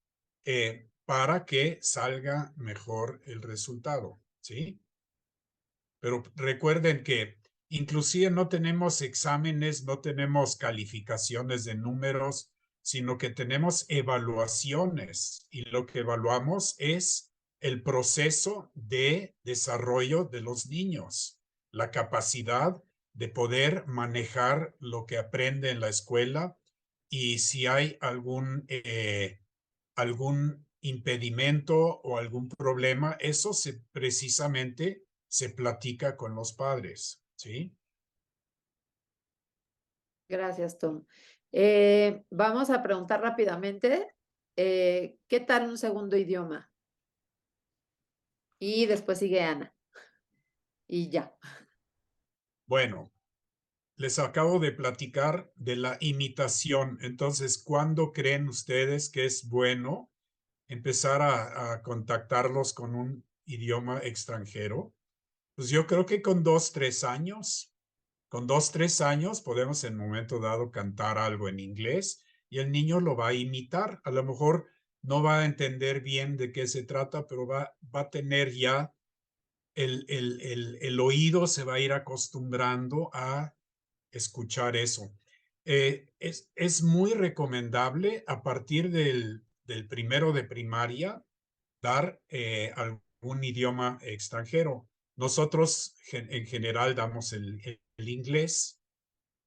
para que salga mejor el resultado, ¿sí? Pero recuerden que inclusive no tenemos exámenes, no tenemos calificaciones de números, sino que tenemos evaluaciones y lo que evaluamos es el proceso de desarrollo de los niños, la capacidad de poder manejar lo que aprende en la escuela y si hay algún impedimento o algún problema, eso precisamente se platica con los padres, ¿sí? Gracias, Tom. Vamos a preguntar rápidamente, ¿qué tal un segundo idioma? Y después sigue Ana. Y ya. Bueno, les acabo de platicar de la imitación. Entonces, ¿cuándo creen ustedes que es bueno empezar a contactarlos con un idioma extranjero? Pues yo creo que con 2, 3 años. Con 2, 3 años podemos en un momento dado cantar algo en inglés y el niño lo va a imitar. A lo mejor no va a entender bien de qué se trata, pero va a tener ya el oído, se va a ir acostumbrando a escuchar eso. Es muy recomendable a partir del primero de primaria dar algún idioma extranjero. Nosotros en general damos el inglés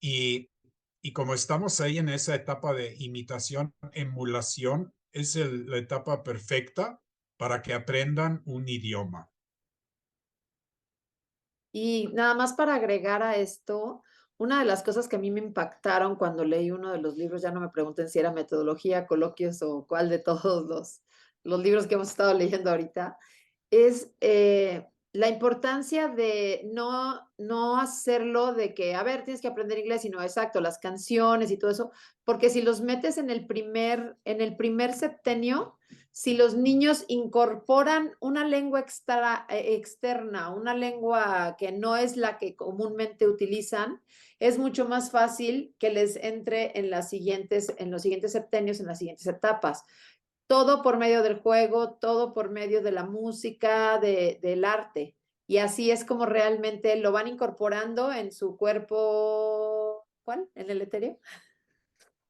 y como estamos ahí en esa etapa de imitación, emulación, es la etapa perfecta para que aprendan un idioma. Y nada más para agregar a esto, una de las cosas que a mí me impactaron cuando leí uno de los libros, ya no me pregunten si era metodología, coloquios o cuál de todos los libros que hemos estado leyendo ahorita, es la importancia de no hacerlo de que, a ver, tienes que aprender inglés, sino exacto, las canciones y todo eso, porque si los metes en el primer septenio, si los niños incorporan una lengua externa, una lengua que no es la que comúnmente utilizan, es mucho más fácil que les entre en los siguientes septenios, en las siguientes etapas. todo por medio del juego, todo por medio de la música, del arte. Y así es como realmente lo van incorporando en su cuerpo, ¿cuál? ¿En el etéreo?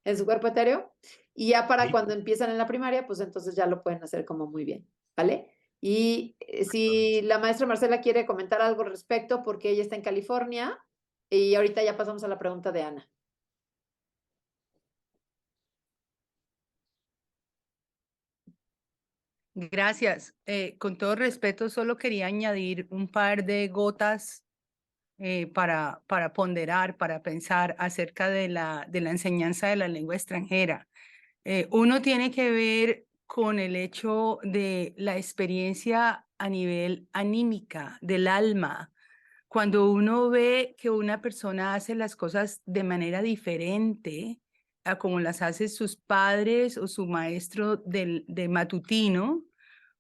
En su cuerpo etéreo. Y ya para Sí, cuando empiezan en la primaria, pues entonces ya lo pueden hacer como muy bien, ¿vale? Y si la maestra Marcela quiere comentar algo al respecto, porque ella está en California, y ahorita ya pasamos a la pregunta de Ana. Gracias. Con todo respeto, solo quería añadir un par de gotas para ponderar, para pensar acerca de la enseñanza de la lengua extranjera. Uno tiene que ver con el hecho de la experiencia a nivel anímica, del alma. Cuando uno ve que una persona hace las cosas de manera diferente a como las hace sus padres o su maestro de matutino,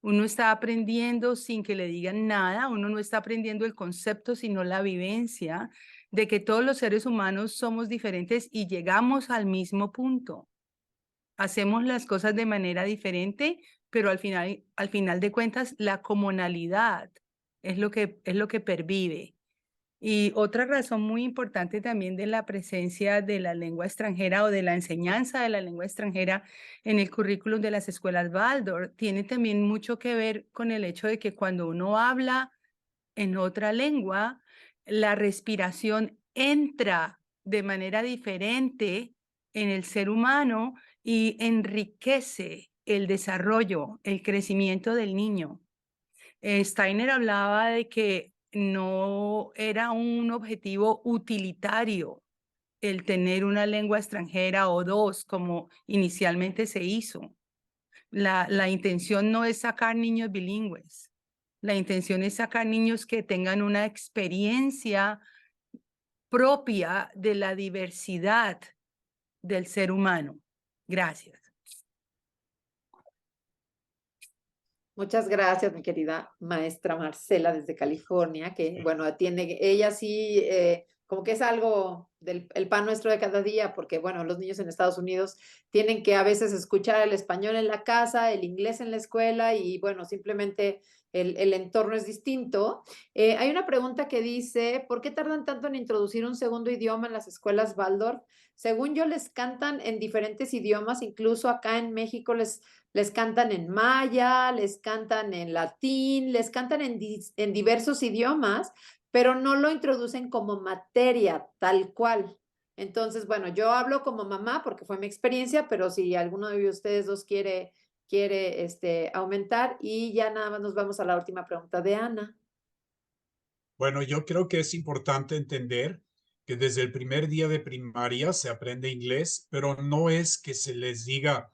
uno está aprendiendo sin que le digan nada, uno no está aprendiendo el concepto, sino la vivencia de que todos los seres humanos somos diferentes y llegamos al mismo punto. Hacemos las cosas de manera diferente, pero al final de cuentas, la comunalidad es lo que pervive. Y otra razón muy importante también de la presencia de la lengua extranjera o de la enseñanza de la lengua extranjera en el currículum de las escuelas Waldorf tiene también mucho que ver con el hecho de que cuando uno habla en otra lengua, la respiración entra de manera diferente en el ser humano y enriquece el desarrollo, el crecimiento del niño. Steiner hablaba de que no era un objetivo utilitario el tener una lengua extranjera o dos, como inicialmente se hizo. La intención no es sacar niños bilingües. La intención es sacar niños que tengan una experiencia propia de la diversidad del ser humano. Gracias. Muchas gracias, mi querida maestra Marcela desde California, que bueno, tiene, ella sí, como que es algo del el pan nuestro de cada día, porque bueno, los niños en Estados Unidos tienen que a veces escuchar el español en la casa, el inglés en la escuela y bueno, simplemente el entorno es distinto. Hay una pregunta que dice, ¿por qué tardan tanto en introducir un segundo idioma en las escuelas Waldorf? Según yo, les cantan en diferentes idiomas, incluso acá en México les cantan en maya, les cantan en latín, les cantan en diversos idiomas, pero no lo introducen como materia tal cual. Entonces, bueno, yo hablo como mamá porque fue mi experiencia, pero si alguno de ustedes dos quiere aumentar y ya nada más nos vamos a la última pregunta de Ana. bueno, yo creo que es importante entender que desde el primer día de primaria se aprende inglés, pero no es que se les diga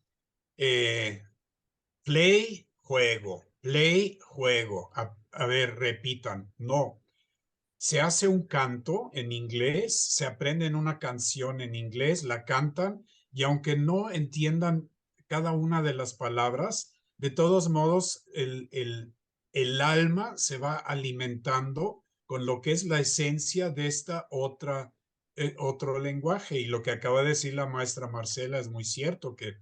eh, play, juego. A ver, repitan. No. Se hace un canto en inglés, se aprenden una canción en inglés, la cantan y aunque no entiendan cada una de las palabras, de todos modos el alma se va alimentando con lo que es la esencia de esta otro lenguaje. Y lo que acaba de decir la maestra Marcela es muy cierto, que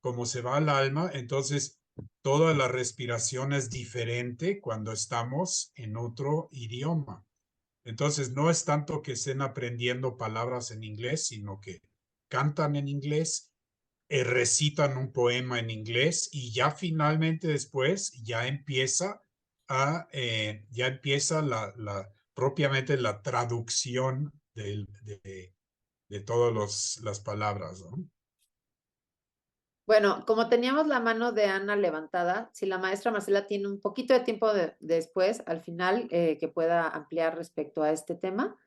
como se va al alma, entonces toda la respiración es diferente cuando estamos en otro idioma. Entonces, no es tanto que estén aprendiendo palabras en inglés, sino que cantan en inglés, recitan un poema en inglés y ya finalmente después ya empieza propiamente la traducción de todas las palabras, ¿no? Bueno, como teníamos la mano de Ana levantada, si la maestra Marcela tiene un poquito de tiempo después, al final, que pueda ampliar respecto a este tema.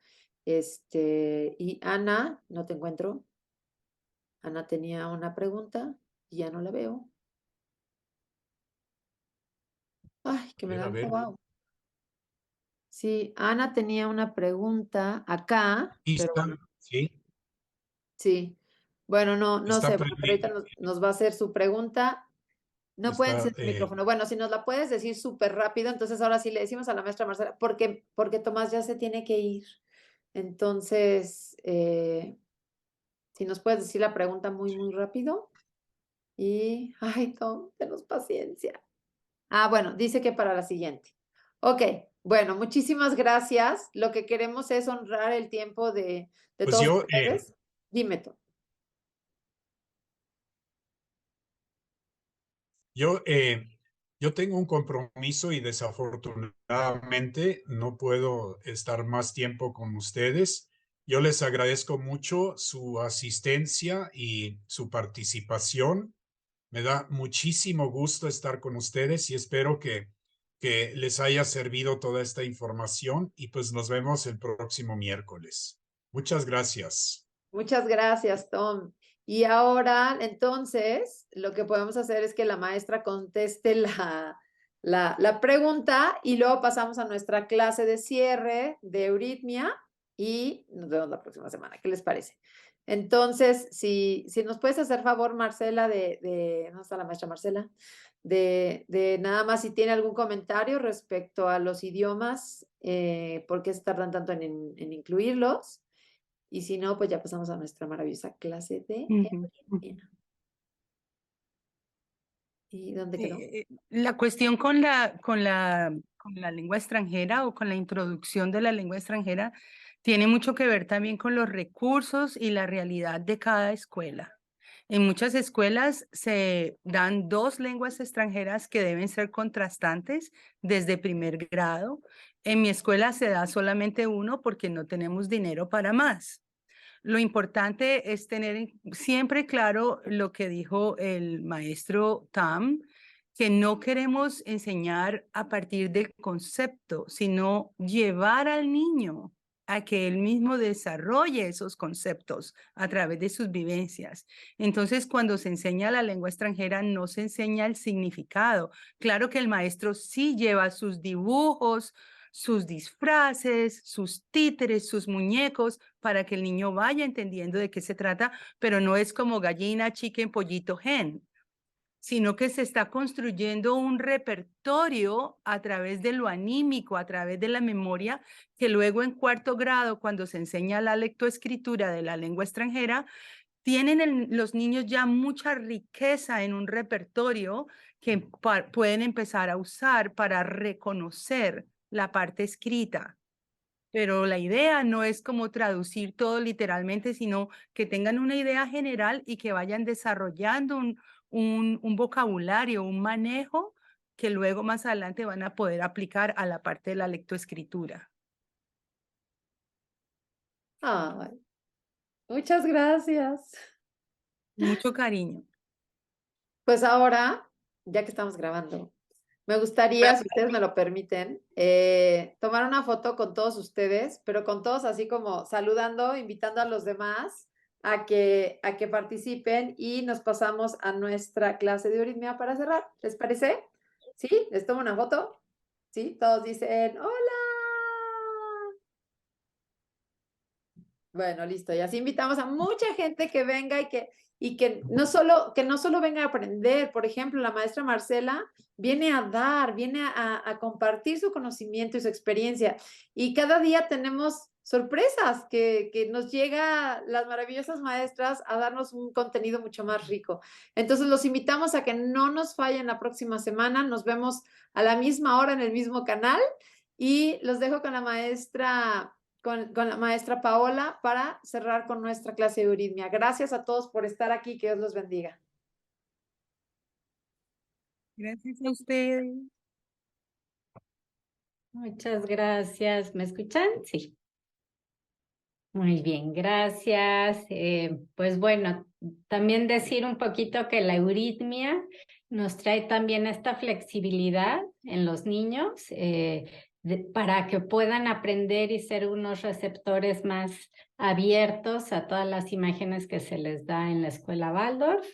Y Ana, no te encuentro. Ana tenía una pregunta y ya no la veo. Ay, que me da A un ver, wow. Sí, Ana tenía una pregunta acá, pero está, bueno, sí, sí. Bueno, no está sé, bueno, pero ahorita aprendiendo, nos va a hacer su pregunta. No puede está, encender el micrófono. Bueno, si nos la puedes decir súper rápido, entonces ahora sí le decimos a la maestra Marcela, porque Tomás ya se tiene que ir. Entonces, si nos puedes decir la pregunta muy rápido. Y, ay, Tom, tenos paciencia. Ah, bueno, dice que para la siguiente. Ok, bueno, muchísimas gracias. Lo que queremos es honrar el tiempo de Pues todos ustedes. Dime, Tom. yo tengo un compromiso y desafortunadamente no puedo estar más tiempo con ustedes. Yo les agradezco mucho su asistencia y su participación. Me da muchísimo gusto estar con ustedes y espero que les haya servido toda esta información y pues nos vemos el próximo miércoles. Muchas gracias. Muchas gracias, Tom. Y ahora, entonces, lo que podemos hacer es que la maestra conteste la pregunta y luego pasamos a nuestra clase de cierre de euritmia y nos vemos la próxima semana. ¿Qué les parece? Entonces, si nos puedes hacer favor, Marcela, ¿dónde está la maestra Marcela? De nada más si tiene algún comentario respecto a los idiomas, por qué se tardan tanto en incluirlos. Y si no, pues ya pasamos a nuestra maravillosa clase de euritmia. ¿Y dónde quedó? La cuestión con la lengua extranjera o con la introducción de la lengua extranjera tiene mucho que ver también con los recursos y la realidad de cada escuela. En muchas escuelas se dan 2 lenguas extranjeras que deben ser contrastantes desde primer grado. En mi escuela se da solamente uno porque no tenemos dinero para más. Lo importante es tener siempre claro lo que dijo el maestro Tam, que no queremos enseñar a partir del concepto, sino llevar al niño a que él mismo desarrolle esos conceptos a través de sus vivencias. Entonces, cuando se enseña la lengua extranjera, no se enseña el significado. Claro que el maestro sí lleva sus dibujos, sus disfraces, sus títeres, sus muñecos, para que el niño vaya entendiendo de qué se trata, pero no es como gallina, chicken, pollito, hen, sino que se está construyendo un repertorio a través de lo anímico, a través de la memoria, que luego en 4º grado, cuando se enseña la lectoescritura de la lengua extranjera, tienen los niños ya mucha riqueza en un repertorio que pueden empezar a usar para reconocer la parte escrita. Pero la idea no es como traducir todo literalmente, sino que tengan una idea general y que vayan desarrollando un vocabulario, un manejo que luego más adelante van a poder aplicar a la parte de la lectoescritura. Ay, muchas gracias. Mucho cariño. Pues ahora, ya que estamos grabando, me gustaría, si ustedes me lo permiten, tomar una foto con todos ustedes, pero con todos así como saludando, invitando a los demás a que participen y nos pasamos a nuestra clase de euritmia para cerrar. ¿Les parece? ¿Sí? ¿Les tomo una foto? ¿Sí? Todos dicen, hola. Bueno, listo. Y así invitamos a mucha gente que venga y que no solo venga a aprender. Por ejemplo, la maestra Marcela viene a dar, viene a compartir su conocimiento y su experiencia. Y cada día tenemos sorpresas que nos llega las maravillosas maestras a darnos un contenido mucho más rico. Entonces, los invitamos a que no nos fallen la próxima semana. Nos vemos a la misma hora en el mismo canal y los dejo con la maestra con la maestra Paola para cerrar con nuestra clase de euritmia. Gracias a todos por estar aquí. Que Dios los bendiga. Gracias a ustedes. Muchas gracias. ¿Me escuchan? Sí. Muy bien, gracias. Pues bueno, también decir un poquito que la euritmia nos trae también esta flexibilidad en los niños para que puedan aprender y ser unos receptores más abiertos a todas las imágenes que se les da en la escuela Waldorf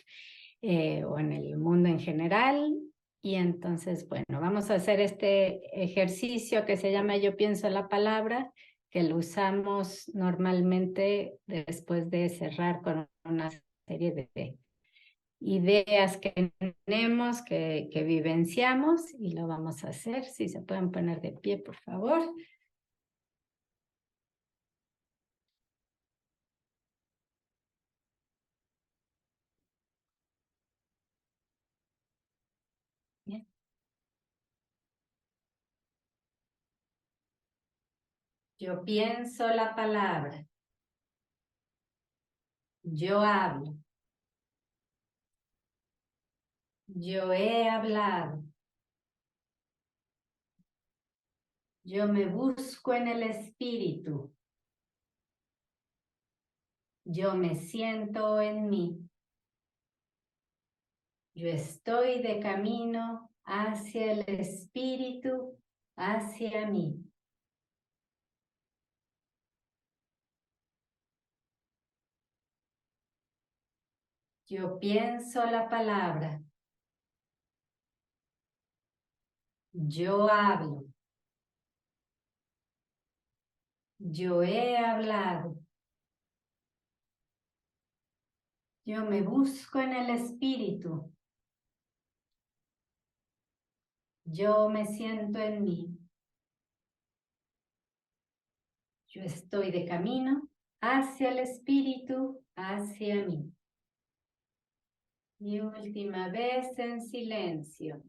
o en el mundo en general. Y entonces, bueno, vamos a hacer este ejercicio que se llama Yo pienso la palabra, que lo usamos normalmente después de cerrar con una serie de ideas que tenemos, que vivenciamos, y lo vamos a hacer. Si se pueden poner de pie, por favor. Yo pienso la palabra. Yo hablo. Yo he hablado. Yo me busco en el espíritu. Yo me siento en mí. Yo estoy de camino hacia el espíritu, hacia mí. Yo pienso la palabra. Yo hablo. Yo he hablado. Yo me busco en el espíritu. Yo me siento en mí. Yo estoy de camino hacia el espíritu, hacia mí. Y última vez en silencio.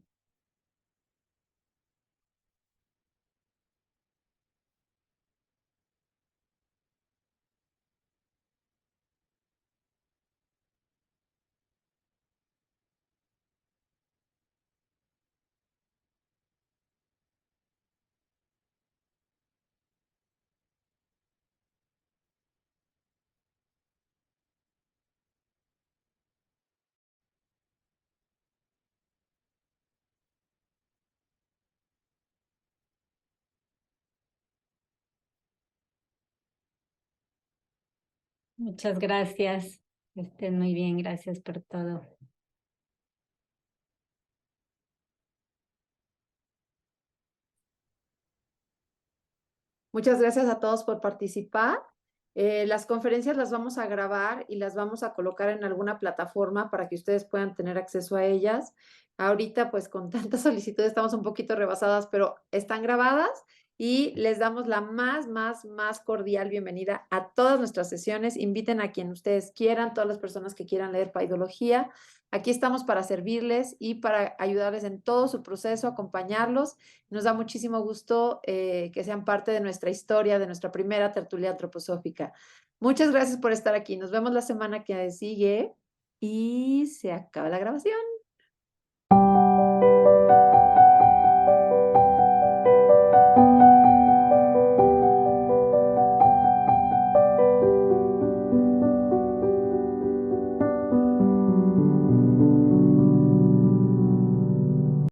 Muchas gracias. Que estén muy bien. Gracias por todo. Muchas gracias a todos por participar. Las conferencias las vamos a grabar y las vamos a colocar en alguna plataforma para que ustedes puedan tener acceso a ellas. Ahorita, pues con tantas solicitudes estamos un poquito rebasadas, pero están grabadas y les damos la más cordial bienvenida a todas nuestras sesiones. Inviten a quien ustedes quieran, todas las personas que quieran leer paidología. Aquí estamos para servirles y para ayudarles en todo su proceso, acompañarlos. Nos da muchísimo gusto que sean parte de nuestra historia, de nuestra primera tertulia antroposófica. Muchas gracias por estar aquí. Nos vemos la semana que sigue y se acaba la grabación.